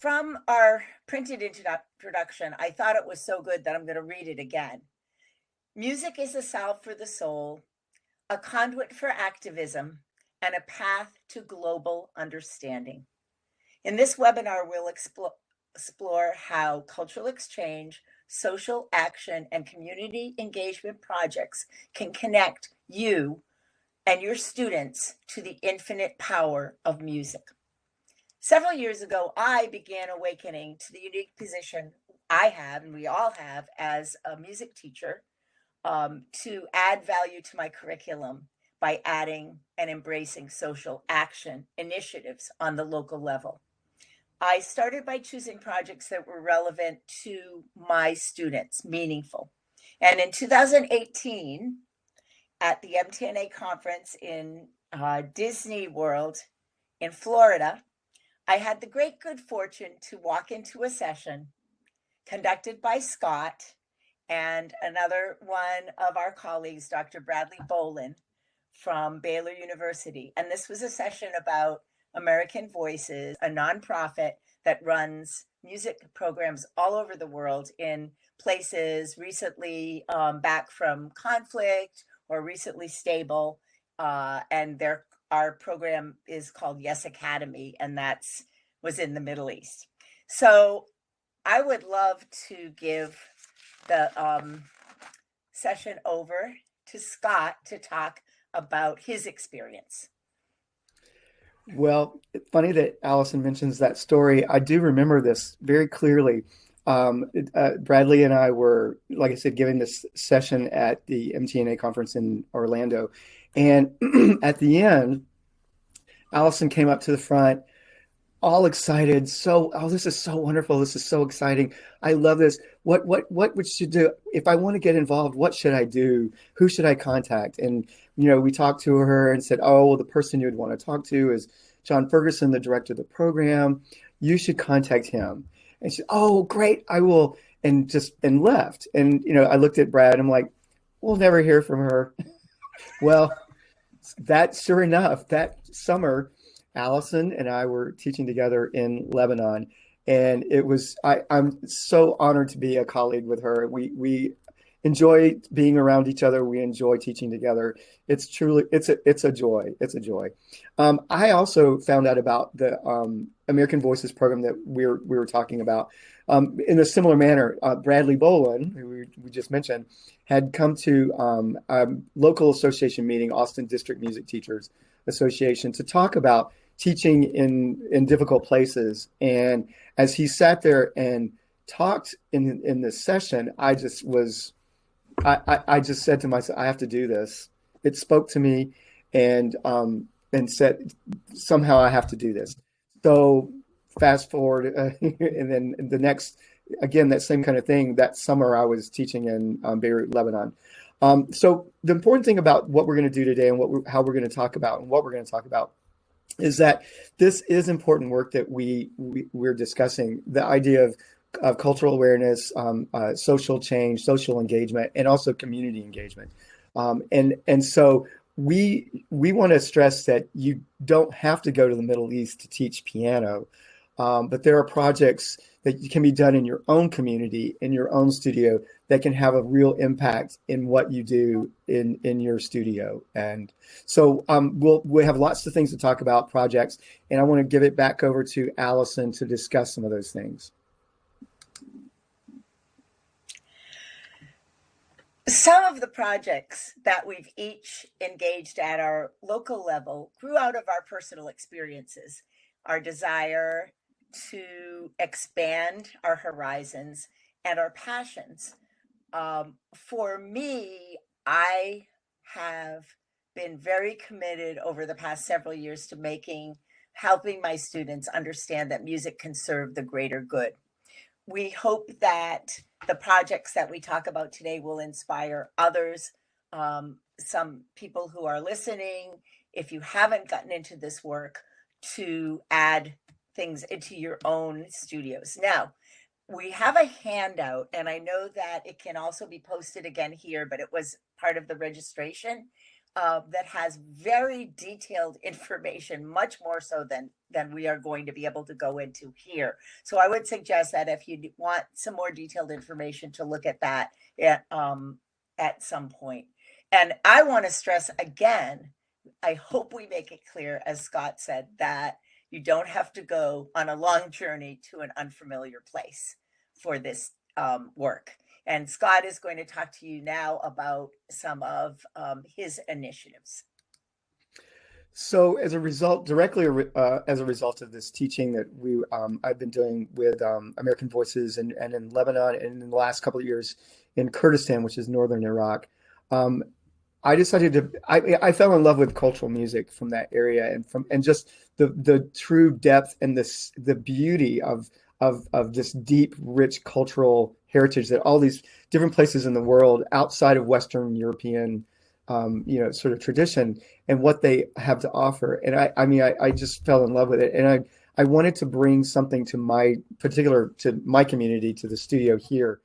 From our printed introduction, I thought it was so good that I'm going to read it again. Music is a salve for the soul, a conduit for activism, and a path to global understanding. In this webinar, we'll explore how cultural exchange, social action, and community engagement projects can connect you and your students to the infinite power of music. Several years ago, I began awakening to the unique position I have, and we all have, as a music teacher, to add value to my curriculum by adding and embracing social action initiatives on the local level. I started by choosing projects that were relevant to my students, meaningful. And in 2018, at the MTNA conference in Disney World in Florida, I had the great good fortune to walk into a session conducted by Scott and another one of our colleagues, Dr. Bradley Bolin from Baylor University. And this was a session about American Voices, a nonprofit that runs music programs all over the world in places recently back from conflict or recently stable. And our program is called Yes Academy, and was in the Middle East. So I would love to give the session over to Scott to talk about his experience. Well, it's funny that Allison mentions that story. I do remember this very clearly. Bradley and I were, like I said, giving this session at the MTNA conference in Orlando. And at the end, Allison came up to the front, all excited. This is so wonderful. This is so exciting. I love this. What should do? If I want to get involved, what should I do? Who should I contact? And, we talked to her and said, oh, well, the person you would want to talk to is John Ferguson, the director of the program. You should contact him. And she said, oh, great, I will. And left. And, I looked at Brad. I'm like, we'll never hear from her. Well, sure enough, that summer, Allison and I were teaching together in Lebanon, and I'm so honored to be a colleague with her. We enjoy being around each other. We enjoy teaching together. It's a joy. It's a joy. I also found out about the American Voices program that we were talking about in a similar manner. Bradley Bolin, who we just mentioned, had come to a local association meeting, Austin District Music Teachers Association, to talk about teaching in difficult places. And as he sat there and talked in this session, I just said to myself, I have to do this. It spoke to me and said, somehow I have to do this. So fast forward, and then the next, again, that same kind of thing, that summer I was teaching in Beirut, Lebanon. So the important thing about what we're going to do today and how we're going to talk about and what we're going to talk about is that this is important work that we're discussing, the idea of cultural awareness, social change, social engagement, and also community engagement. And so we want to stress that you don't have to go to the Middle East to teach piano, but there are projects that can be done in your own community, in your own studio, that can have a real impact in what you do in your studio. And so we'll have lots of things to talk about, projects, and I want to give it back over to Allison to discuss some of those things. Some of the projects that we've each engaged at our local level grew out of our personal experiences, our desire to expand our horizons and our passions. For me, I have been very committed over the past several years to helping my students understand that music can serve the greater good. We hope that the projects that we talk about today will inspire others, some people who are listening, if you haven't gotten into this work, to add things into your own studios. Now, we have a handout, and I know that it can also be posted again here, but it was part of the registration. that has very detailed information, much more so than we are going to be able to go into here. So I would suggest that if you want some more detailed information, to look at that at some point. And I want to stress again, I hope we make it clear, as Scott said, that you don't have to go on a long journey to an unfamiliar place for this work. And Scott is going to talk to you now about some of his initiatives. So as a result, directly as a result of this teaching that I've been doing with American Voices and in Lebanon, and in the last couple of years in Kurdistan, which is northern Iraq, I decided I fell in love with cultural music from that area, and just the true depth and the beauty of this deep, rich cultural heritage that all these different places in the world outside of Western European sort of tradition and what they have to offer. And I just fell in love with it. And I wanted to bring something to my community, to the studio here,